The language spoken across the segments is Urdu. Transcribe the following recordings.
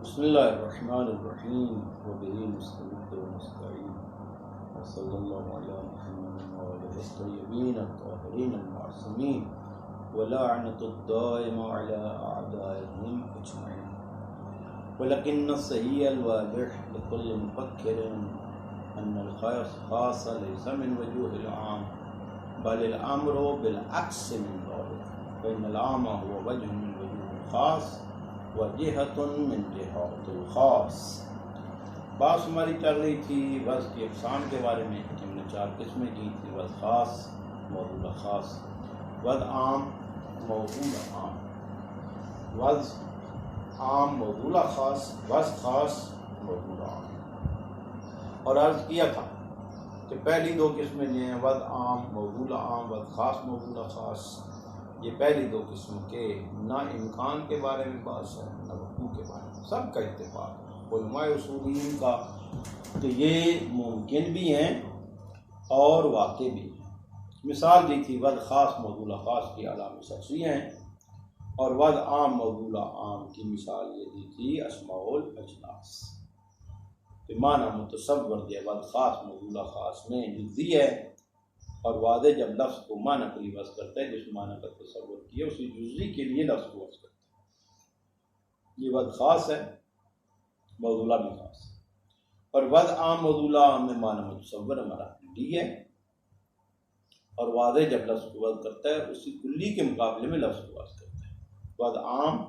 بسم اللہ الرحمن الرحیم وبہ نستعین ونستعین وصلی اللہ علی محمد وعلی الطیبین الطاہرین المعصومین ولعنۃ الدائمہ علی اعدائهم اجمعین ولکن الصحیح الواضح لكل مفکر ان الخاص ليس من وجوه العام بل الامر بالعکس من ذلك فإن العام هو وجه من وجوه الخاص وجہۃ من جہات الخاص۔ بات ہماری چل رہی تھی وضع کی اقسام کے بارے میں۔ ہم نے 4 قسمیں کی تھی: وضع خاص، موضوع خاص، وضع عام، موضوع عام، وضع عام، موضوع خاص، وضع خاص، موضوع عام۔ اور عرض کیا تھا کہ پہلی 2 قسمیں جو ہیں وضع عام، موضوع عام، وضع خاص، موضوع خاص، یہ پہلی 2 قسم کے نہ امکان کے بارے میں بات ہے نہ وقوع کے بارے میں، سب کا اتفاق ہے علماء اصولین کا کہ یہ ممکن بھی ہیں اور واقع بھی ہیں۔ مثال دی تھی وضع خاص موضوع خاص کی علامت شخصیہ ہیں، اور وضع عام موضوع عام کی مثال یہ دی تھی اسماء الاجناس۔ معنی متصور دیا وضع خاص موضوع خاص میں جزئی ہے، اور واضح جب لفظ کو معنی کے لیے وضع کرتا ہے جس معنی کا تصور کیا اسی جزئی کے لیے لفظ کو وضع کرتا ہے، یہ وضع خاص ہے، موضوع بھی خاص ہے۔ اور وضع عام موضوع عام میں معنی متصور ہمارا کلی ہے، اور واضح جب لفظ کو وضع کرتا ہے اسی کلی کے مقابلے میں لفظ کو وضع کرتا ہے، وضع عام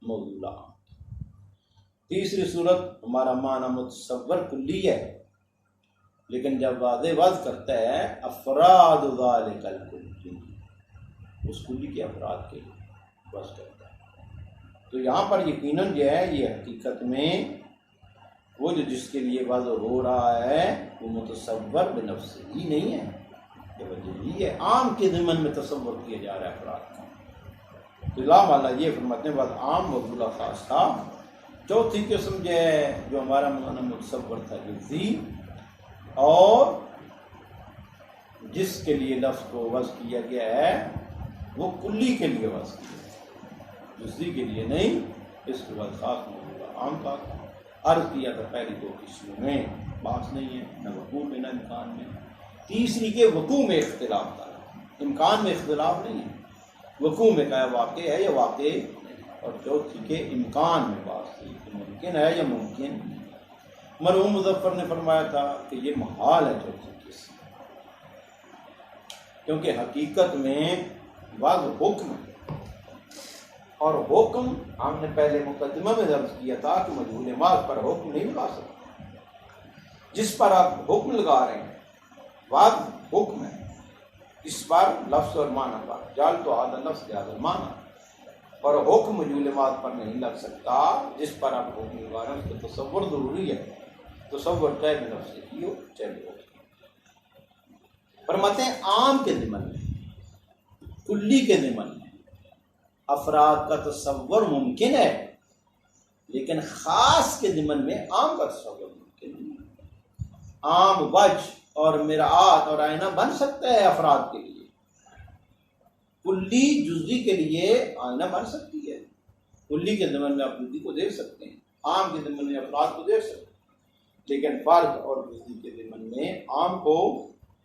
موضوع عام۔ تیسری صورت ہمارا معنی متصور کلی ہے، لیکن جب واضح وضع کرتا ہے افراد ذالک الکلی، اس کلی کے افراد کے لیے وضع کرتا ہے، تو یہاں پر یقیناً جو ہے یہ حقیقت میں وہ جو جس کے لیے وضع ہو رہا ہے وہ متصور بنفس ہی نہیں ہے، یہ وجہ ہی ہے عام کے ضمن میں تصور کیا جا رہا ہے افراد کا۔ تو لا مالا یہ فرماتے ہیں وضع عام موضوع خاص تھا۔ چوتھی قسم جو ہے جو ہمارا معنی متصور تھا جزئی، اور جس کے لیے لفظ کو وضع کیا گیا ہے وہ کلی کے لیے وضع کیا ہے، جزئی کے لیے نہیں، اس کو وضع خاص موضوع عام کا عرض کیا تھا۔ پہلی 2 قسموں میں بات نہیں ہے، نہ وقوع میں نہ امکان میں۔ تیسری کے وقوع میں اختلاف تھا، امکان میں اختلاف نہیں ہے، وقوع میں کیا واقع ہے یا واقع نہیں۔ اور چوتھی کے امکان میں بات تھی کہ ممکن ہے یا ممکن نہیں۔ مرحوم مظفر نے فرمایا تھا کہ یہ محال ہے چوتھی قسم، کیونکہ حقیقت میں وضع حکم ہے، اور حکم ہم نے پہلے مقدمہ میں درج کیا تھا کہ مجہول ماض پر حکم نہیں لگا سکتے۔ جس پر آپ حکم لگا رہے ہیں وضع حکم ہے، اس پر لفظ اور معنی پر جال تو آدھا لفظ زیادہ معنی، اور حکم مجہول ماض پر نہیں لگ سکتا۔ جس پر آپ حکم لگا رہے ہیں اس کا تصور ضروری ہے، تصور چاہے بنفس ہی ہو چاہے ہو۔ فرماتے ہیں عام کے ضمن میں، کلی کے ضمن میں افراد کا تصور ممکن ہے، لیکن خاص کے ضمن میں عام کا تصور ممکن نہیں ہے۔ عام وجہ اور مرآت اور آئینہ بن سکتا ہے افراد کے لیے، کلی جزئی کے لیے آئینہ بن سکتی ہے۔ کلی کے ضمن میں آپ جزئی کو دیکھ سکتے ہیں، عام کے ضمن میں افراد کو دیکھ سکتے ہیں، لیکن فرد اور جزئی کے ضمن میں عام کو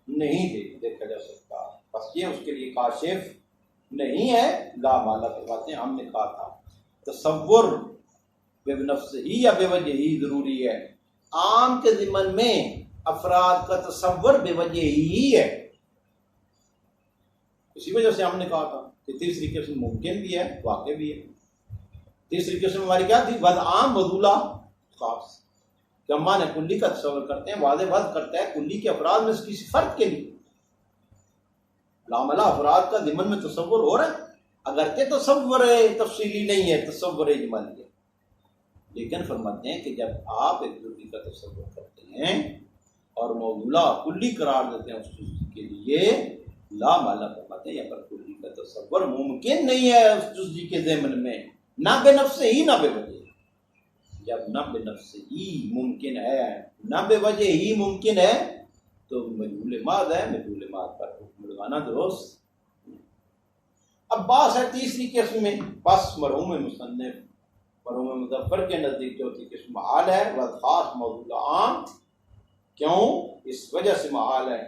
نہیں دیکھا جا سکتا، بس یہ اس کے لیے کاشف نہیں ہے۔ لا مالا کی باتیں ہم نے کہا تھا تصور بے نفس ہی یا بے وجہ ہی ضروری ہے، عام کے ضمن میں افراد کا تصور بے وجہ ہی ہے۔ اسی وجہ سے ہم نے کہا تھا کہ تیسری قسم ممکن بھی ہے واقع بھی ہے۔ تیسری قسم ہماری کیا تھی؟ وضع عام موضوع خاص، کہ ہم معنی کلی کا تصور کرتے ہیں، واضح وضع کرتا ہے کلی کے افراد میں سے کسی فرد کے لیے، لاملا افراد کا ضمن میں تصور ہو رہا ہے، اگرچہ تصور تفصیلی نہیں ہے، تصور اجمالی ہے، لیکن فرماتے ہیں کہ جب آپ ایک جزئی کا تصور کرتے ہیں اور موضوع کلی قرار دیتے ہیں اس جزئی کے لیے، لا مالا فرماتے ہیں یہاں پر کلی کا تصور ممکن نہیں ہے اس جزئی کے ضمن میں، نہ بے نفس ہی نہ بے وجہ۔ جب نہ بے نفس ہی ممکن ہے نہ بے وجہ ہی ممکن ہے تو مجہول ماض ہے، مجہول ماض پر حکم لگانا درست۔ اب بات ہے تیسری قسم میں، بس مرحوم مصنف مرحوم مظفر کے نزدیک چوتھی قسم محال ہے، وضع خاص موضوع عام. کیوں؟ اس وجہ سے محال ہے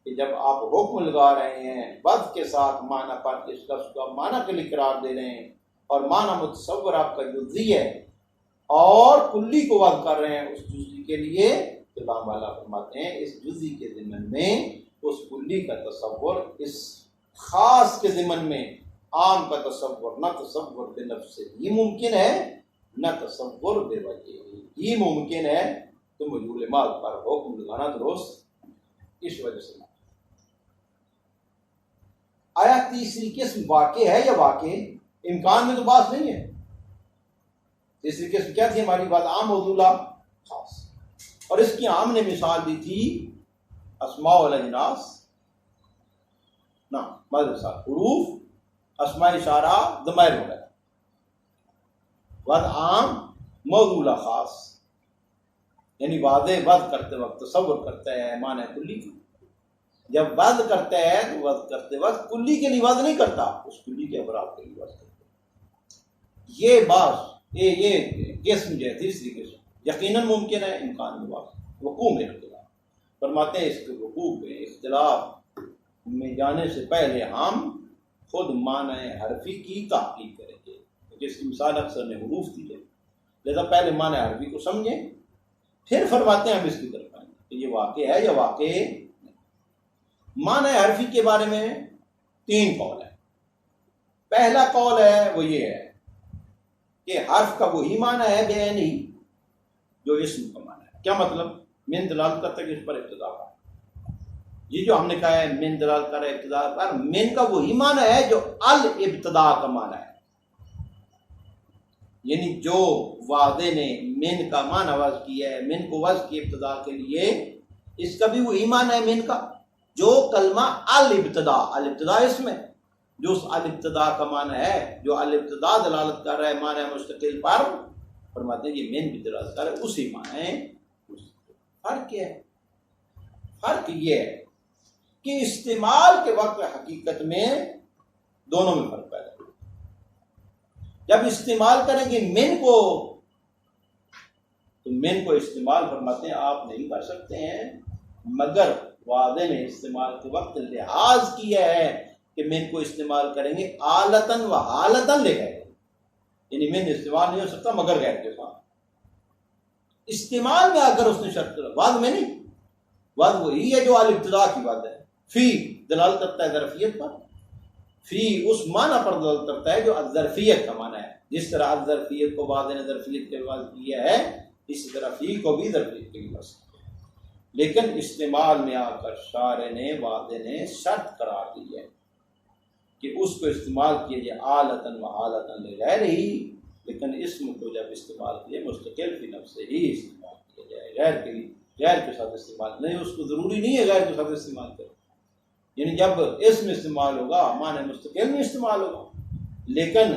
کہ جب آپ حکم لگا رہے ہیں وضع کے ساتھ معنی پر، اس لفظ کا معنی کے لیے قرار دے رہے ہیں اور معنی متصور آپ کا جزئی ہے اور کلی کو وضع کر رہے ہیں اس جزئی کے لیے، تو امام والا فرماتے ہیں اس جزئی کے ضمن میں اس کلی کا تصور، اس خاص کے ضمن میں عام کا تصور، نہ تصور بے نفس ہی ممکن ہے نہ تصور بے وجہ ہی ممکن ہے، تو مجہول مال پر حکم لگانا درست اس وجہ سے. آیا تیسری قسم واقع ہے یا واقع؟ امکان میں تو بات نہیں ہے. تیسری قسم کیا تھی ہماری بات؟ عام موضوع خاص. اور اس کی عام نے مثال دی تھی اسماء والاجناس، نہ مثال حروف، اسماء اشارہ، ضمائر وغیرہ. وضع عام، موضوع خاص، یعنی واضح وضع کرتے وقت تصور کرتا ہے معنی کلی کی. جب وضع کرتا ہے تو وضع کرتے وقت کلی کے لیے وضع نہیں کرتا، اس کلی کے افراد کے لیے وضع کرتا ہے. یہ بات یہ قسم جو ہے تیسری قسم یقیناً ممکن ہے، امکان میں بات وقوع میں اختلاف. فرماتے ہیں اس کے وقوع میں اختلاف میں جانے سے پہلے ہم خود معنی حرفی کی تحقیق کریں گے، جس کی مثال اکثر نے حروف دی ہے. لہذا پہلے معنی حرفی کو سمجھیں، پھر فرماتے ہیں ہم اس کی طرف آئیں کہ یہ واقع ہے یا واقع نہیں. معنی حرفی کے بارے میں 3 قول ہیں. پہلا قول ہے وہ یہ ہے کہ حرف کا وہی معنی ہے بے نہیں جو اسم کا معنی ہے. کیا مطلب؟ من دلالت کرتا ہے کہ اس پر ابتدا کا، یہ جو ہم نے کہا ہے من دلالت کر ابتدا پر، من کا وہی معنی ہے جو الابتدا کا معنی ہے. یعنی جو واضح نے من کا معنی وضع کیا ہے، من کو وضع کی ابتدا کے لیے، اس کا بھی وہی معنی ہے من کا جو کلمہ الابتدا، الابتدا اس میں جو اس الابتدا کا معنی ہے، جو الابتدا دلالت کر رہا ہے معنی مستقل پر، فرماتے ہیں یہ من بھی دلالت کر رہا ہے اسی معنی ہے. فرق کیا ہے؟ فرق یہ ہے کہ استعمال کے وقت حقیقت میں دونوں میں فرق پیدا ہے. جب استعمال کریں گے من کو، تو من کو استعمال فرماتے ہیں آپ نہیں کر سکتے ہیں مگر واضح نے استعمال کے وقت لحاظ کیا ہے کہ من کو استعمال کریں گے آلتن و حالتن لے گئے، یعنی من استعمال نہیں ہو سکتا مگر غیر کے ساتھ. استعمال میں آ کر اس نے شرط کر، وعد میں نہیں. وعد وہی ہے جو الابتدا کی بات ہے. فی دلالت کرتا ہے ظرفیت پر، فی اس معنی پر دلالت کرتا ہے جو ظرفیت کا معنی ہے. جس طرح ظرفیت کو واضح نے ظرفیت کے بعد کیا ہے، اسی طرح فی کو بھی ظرفیت کے بعد. لیکن استعمال میں آ کر شارع نے واضح نے شرط قرار دی ہے کہ اس کو استعمال کیے جائے آلتن و حالتن لغیر ہی، لیکن اسم کو جب استعمال کیے مستقل فی نفس ہی استعمال کیا جائے، غیر کے ساتھ استعمال نہیں. اس کو ضروری نہیں ہے غیر کے ساتھ استعمال کرے، یعنی جب اسم استعمال ہوگا معنی مستقل میں استعمال ہوگا، لیکن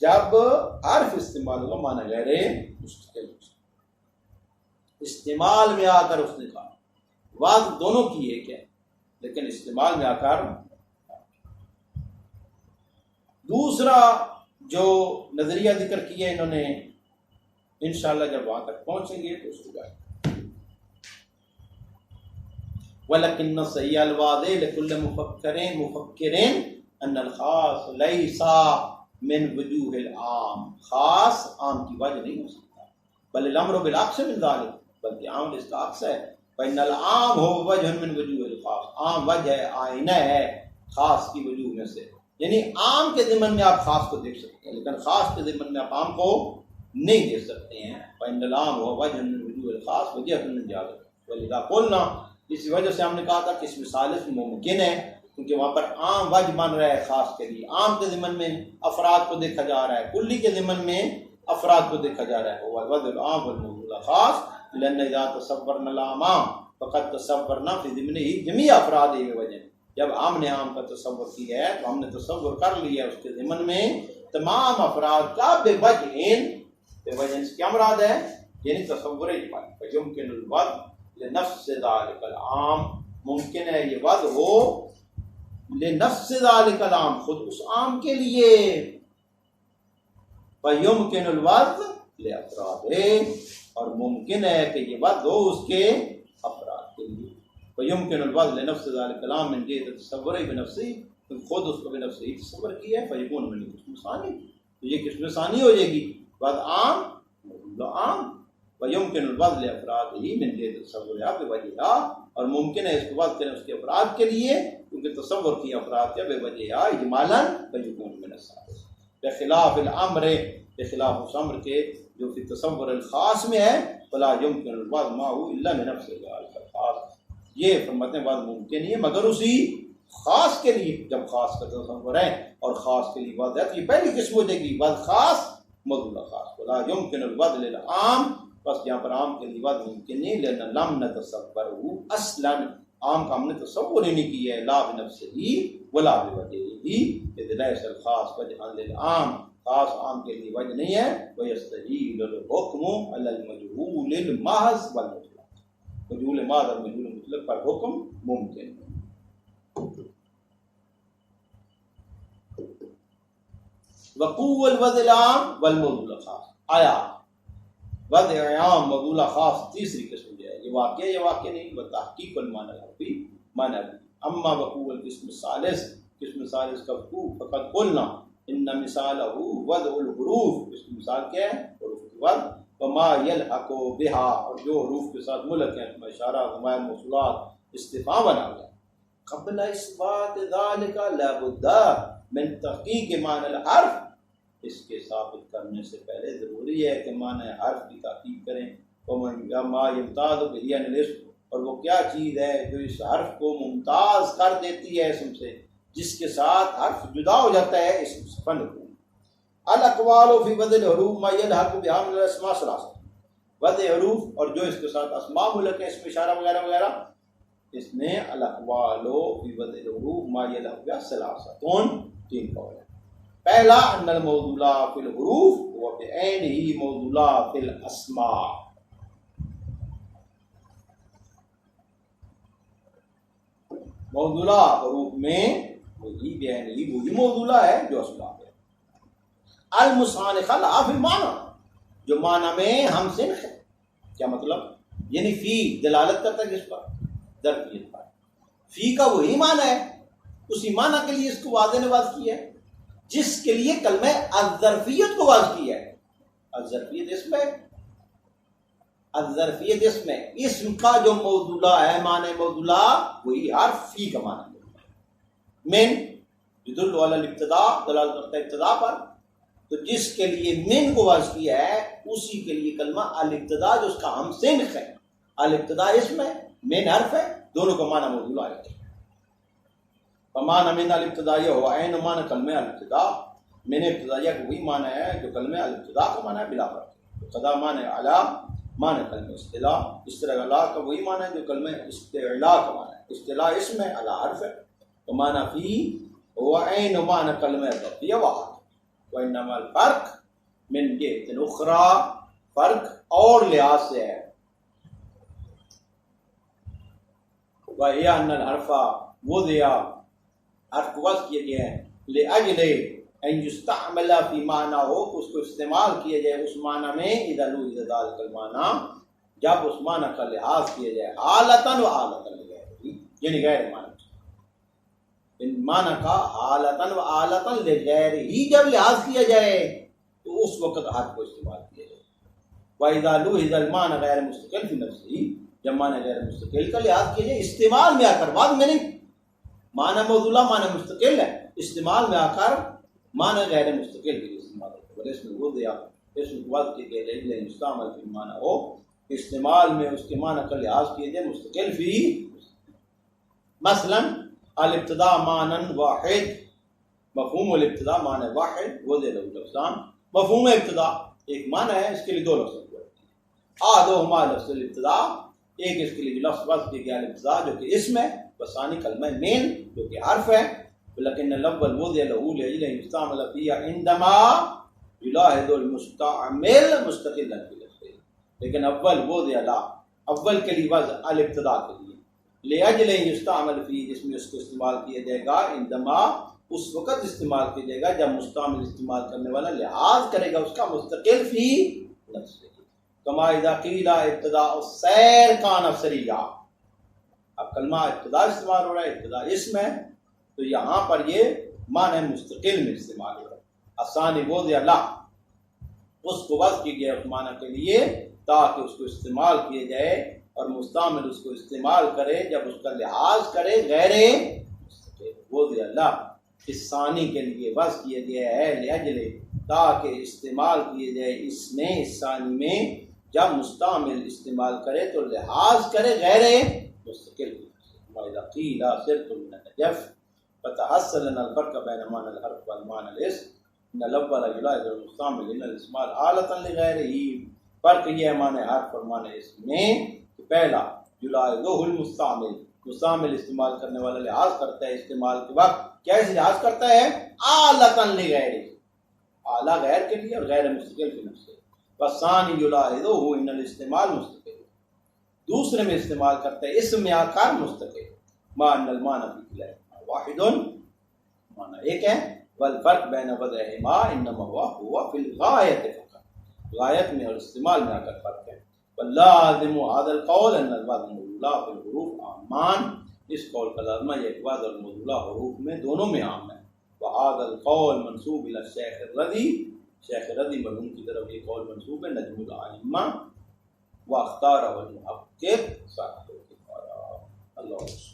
جب حرف استعمال ہوگا معنی غیر مستقل. استعمال میں آ کر اس نے کہا واضح دونوں کی ایک ہے، لیکن استعمال میں آ کر. دوسرا جو نظریہ ذکر کیا انہوں نے، انشاءاللہ جب وہاں تک پہنچیں گے تو اس کو گائیں. وَلَكِنَّ صَحِيحَ الْوَاضِحِ لِكُلِّ مُفَكِّرٍ أَنَّ الْخَاصَ لَيْسَ مِنْ وُجُوهِ الْعَامِ. خاص عام کی وجہ نہیں ہو سکتا، بل الامر بالعکس من ذلك، بلکہ عام اس کا عکس ہے. فإن العام هو وجہ من وجوہ الخاص، عام وجہ ہے، آئینہ ہے خاص کی وجوہ میں سے. یعنی عام کے ضمن میں آپ خاص کو دیکھ سکتے ہیں، لیکن خاص کے ضمن میں آپ عام کو نہیں دیکھ سکتے ہیں. فإن العام هو وجہ من وجوہ الخاص وجہ من جالب. ولذا قلنا، اسی وجہ سے ہم نے کہا تھا کہ اس مثال میں ممکن ہے، کیونکہ وہاں پر عام وجہ بن رہا ہے خاص کے لیے. عام کے ضمن میں افراد کو دیکھا جا رہا ہے، کلی کے ضمن میں افراد کو دیکھا جا رہا ہے. وہ وجہ العام والموضوع الخاص لأن اذا تصورنا العام فقد تصورنا في ضمنه جميع افراد وجہ. جب ہم نے عام کا تصور کیا ہے تو ہم نے تصور کر لیا اس کے ضمن میں تمام افراد کا بے وجہ سے کیا مراد ہے؟ یعنی تصور اجمالی. فيمكن الوضع لنفس ذلك العام، ممکن ہے یہ وضع ہو لنفس ذلك العام، خود اس عام کے لیے. فَيُمْكِنُ الْوَضْعُ لِأَفْرَادِهِ، اور ممکن ہے کہ یہ وضع ہو اس کے افراد کے لیے. فَيُمْكِنُ الْوَضْعُ لِنَفْسِ ذَلِكَ الْكَلَامِ مِنْ جِهَةِ التَّصَوُّرِ بِنَفْسِهِ، تم خود اس کو بنفسه ہی تصور کیا ہے. فَيَكُونُ مِنْ قِسْمِ ثَانِي، تو یہ قسم ثانی ہو جائے گی. وضع عام موضوع عام. وَيُمْكِنُ الْوَضْعُ لِأَفْرَادِهِ مِنْ جِهَةِ التَّصَوُّرِ بِوَجْهِهَا، اور ممکن ہے اس کو وضع کریں اس کے افراد کے لیے کیونکہ تصور کیا افراد کا بِوَجْهِهَا اجمالاً. فَيَكُونُ مِنَ الثَّالِثِ، بخلاف الامر، بخلاف اس امر کے جو فی تصور الخاص میں ہے. فلا يمكن الوضع معه الا من نفس الخاص، یہ فرماتے ہیں وضع ممکن نہیں ہے مگر اسی خاص کے لیے. جب خاص کا تصور ہے اور خاص کے لیے وضع ہے تو یہ پہلی قسم ہو جائے گی وضع خاص موضوع خاص. فلا يمكن الوضع للعام، بس یہاں پر عام کے لیے وضع ممکن نہیں. لأن لم نتصوره اصلا، عام کا ہم نے تصور ہی نہیں کیا ہے. لا بنفسه ولا بوجهه، اذ ليس الخاص وجها للعام، خاص عام کے لیے وجہ نہیں ہے. ويستحيل الحكم على المجهول المحض والمطلق، مجهول محض اور مجهول مطلق پر حکم ممکن ہے. وقوع الوضع العام والموضوع الخاص، آیا وضع عام موضوع خاص تیسری قسم جو ہے یہ واقع نہیں. وتحقیق المعنى الحرفی معنی. اما وقوع القسم الثالث، قسم ثالث کا وقوع فقد قلنا ان مثالہ وضع الحروف، اس کی مثال کیا ہے؟ حروف کی وضع. وما یلحق بها، اور جو حروف کے ساتھ ملک ہیں میں اشارہ ضمائر موصولات استفہام بنا گیا. قبل اثبات ذلك لابد من تحقیق معنی الحرف، اس کے ثابت کرنے سے پہلے ضروری ہے کہ معنی حرف کی تحقیق کریں. وما یمتاز به عن الاسم، اور وہ کیا چیز ہے جو اس حرف کو ممتاز کر دیتی ہے اسم سے، جس کے ساتھ حرف جدا ہو جاتا ہے اسم سے. فن الاقوال فی وضع الحروف ما یلحق بها من الاسماء ثلاثہ، وضع حروف اور جو اس کے ساتھ اسماء ملک ہے اسم اشارہ وغیرہ وغیرہ، اس میں الاقوال فی وضع الحروف ما یلحق بها ثلاثہ، تین قول ہے. پہلا ان الموضوع فی الحروف و بعینہ موضوع فی الاسماء، موضوع حروف میں وہی بعینہ وہی موضوع ہے جو اسماء ہے. المصانخ لا فی المعنی، جو معنی میں ہم سنخ ہے. کیا مطلب؟ یعنی فی دلالت کرتا ہے کس پر؟ ظرفیت پر. فی کا وہی معنی ہے، اسی معنی کے لیے اس کو واضح نے واضح کیا ہے جس کے لیے کلمہ الظرفیت کو واضح کیا ہے. الظرفیت اسم ہے، الظرفیت اسم ہے. اسم کا جو موضوع ہے معنی موضوع وہی حرف فی کا معنی ہے. من یدل علی الابتداء، دلالت کرتا ہے ابتدا پر. تو جس کے لیے من کو واضح کیا ہے اسی کے لیے کلمہ الابتداء جو اس کا ہم سنخ ہے. الابتداء اسم ہے، من حرف ہے، دونوں کا معنی موضوع ہے. فمعنی من الابتدائیہ ہوا عین معنی کلمہ الابتداء، من ابتدائیہ کو وہی معنی ہے جو کلمہ الابتداء کا معنی ہے بلا فرق. ابتداء معنی اعلیٰ، معنی کلمہ اصطلاح. اصطلاح کا وہی معنی ہے جو کلمہ استعلاء کا معنی ہے. اصطلاح اسم ہے، اعلیٰ حرف ہے. تو معنی فی ہوا عین معنی کلمہ ظرفیہ واحد. وانما الفرق من جہۃ اخری، فرق اور لحاظ سے ہے. وہی ان الحرف وضع، حرف وضع کیا گیا ہے لأجل ان یستعمل فی معنی ہو، اس کو استعمال کیا جائے اس معنی میں. اذا لوحظ ذلک المعنی، جب اس معنی کا لحاظ کیا جائے حالتاً و حالتاً لغیرہ، یعنی غیر معنی ان معنی کا حالتاً و حالتاً لغیرہ ہی جب لحاظ کیا جائے تو اس وقت حرف کو استعمال کیا جائے. وَإِذَا لُوحِظَ الْمَعنَى غَيْرَ مُسْتَقِلٍ فِي نَفْسِهِ، جب معنی غیر مستقل کا لحاظ کیا جائے استعمال میں آ کر، بعد میں نہیں. معنی موضوع معنی مستقل ہے، استعمال میں آ کر معنی غیر مستقل کے لیے استعمال ہوتا ہے. اس میں وہ دیا اس وقت کے لیے مستعمل فی معنی ہو، استعمال میں اس کے معنی کا لحاظ کیا جائے مستقل فی. مثلا الابتداء معنی واحد، مفہوم الابتداء معنی واحد، وہ دے لفظان. مفہوم ابتداء ایک معنی ہے، اس کے لیے دو لفظ آدھوہما لفظ الابتداء، ایک اس کے لیے جو لفظ وضع کیا گیا الابتداء جو کہ اسم ہے، بثانی کلمہ من جو کہ حرف ہے. لیکن الاول وضع له لأجل ان يستعمل فيها عندما يلاحظ المستعمل مستقلا في لفظه. لیکن اول وضع لا، اول کے لیے وضع الابتداء کے لیے لأجل ان يستعمل فيه، جس میں اس کو استعمال کیا جائے گا عندما اس وقت استعمال کیا جائے گا جب مستعمل استعمال کرنے والا لحاظ کرے گا اس کا مستقل فی نفسہ، کما اذا قیل ابتداء السیر کان سریعا۔ اب کلمہ ابتدا استعمال ہو رہا ہے، ابتدا اسم ہے، تو یہاں پر یہ معنی مستقل میں استعمال ہو رہا ہے۔ آسانی وضع لا، اس کو وضع کی گیا اس معنی کے لیے تاکہ اس کو استعمال کیا جائے، اور مستعمل اس کو استعمال کرے جب اس کا لحاظ کرے غیر مستقل۔ وضع لا اس ثانی کے لیے وضع کیا گیا ہے لأجل تاکہ استعمال کیے جائے اس میں، اس ثانی میں جب مستعمل استعمال کرے تو لحاظ کرے غیر مستقل۔ وَإِذَا قِيلَ صِرْتُ مِنَ النَّجَفِ فَتَحَصَّلَ لَنَا الْفَرْقَ بَيْنَ مَعنى الْحَرْفِ وَالْمَعنى الْاسْمِ إِنَّ الْأَوَّلَ يُلَازِمُ الْمُسْتَعْمِلَ إِنَّ الْإِسْمَ آلَةً لِغَيْرِهِ۔ فرق یہ ہے معنی حرف اور معنی اسم میں کہ پہلا یلاحظہ المستعمل، مستعمل استعمال کرنے والا لحاظ کرتا ہے استعمال کے وقت، کیسے لحاظ کرتا ہے؟ آلَةً لِغَيْرِهِ، اعلیٰ غیر کے لیے اور غیر مستقل کے نفس سے۔ فَالثَّانِي يُلَاحِظُهُ إِنَّ الاستعمال مستقل، دوسرے میں استعمال کرتا ہے اسم میں آ کر مستقل، مع ان المعنى فی کلہما واحد، معنی ایک ہے، والفرق بین وضعہما انما هو فی الغایت فقط، غایت میں اور استعمال میں آ کر فرق ہے۔ واللازم هذا القول ان الوضع والموضوع فی الحروف عامان، اس قول کا لازمہ یہ کہ وضع اور موضوع حروف میں دونوں میں عام ہے۔ وهذا القول منسوب الى الشیخ الرضی، شیخ رضی مرحوم کی طرف یہ قول منسوب ہے، نجم الائمہ، واختارہ المحقق صاحب اللہ۔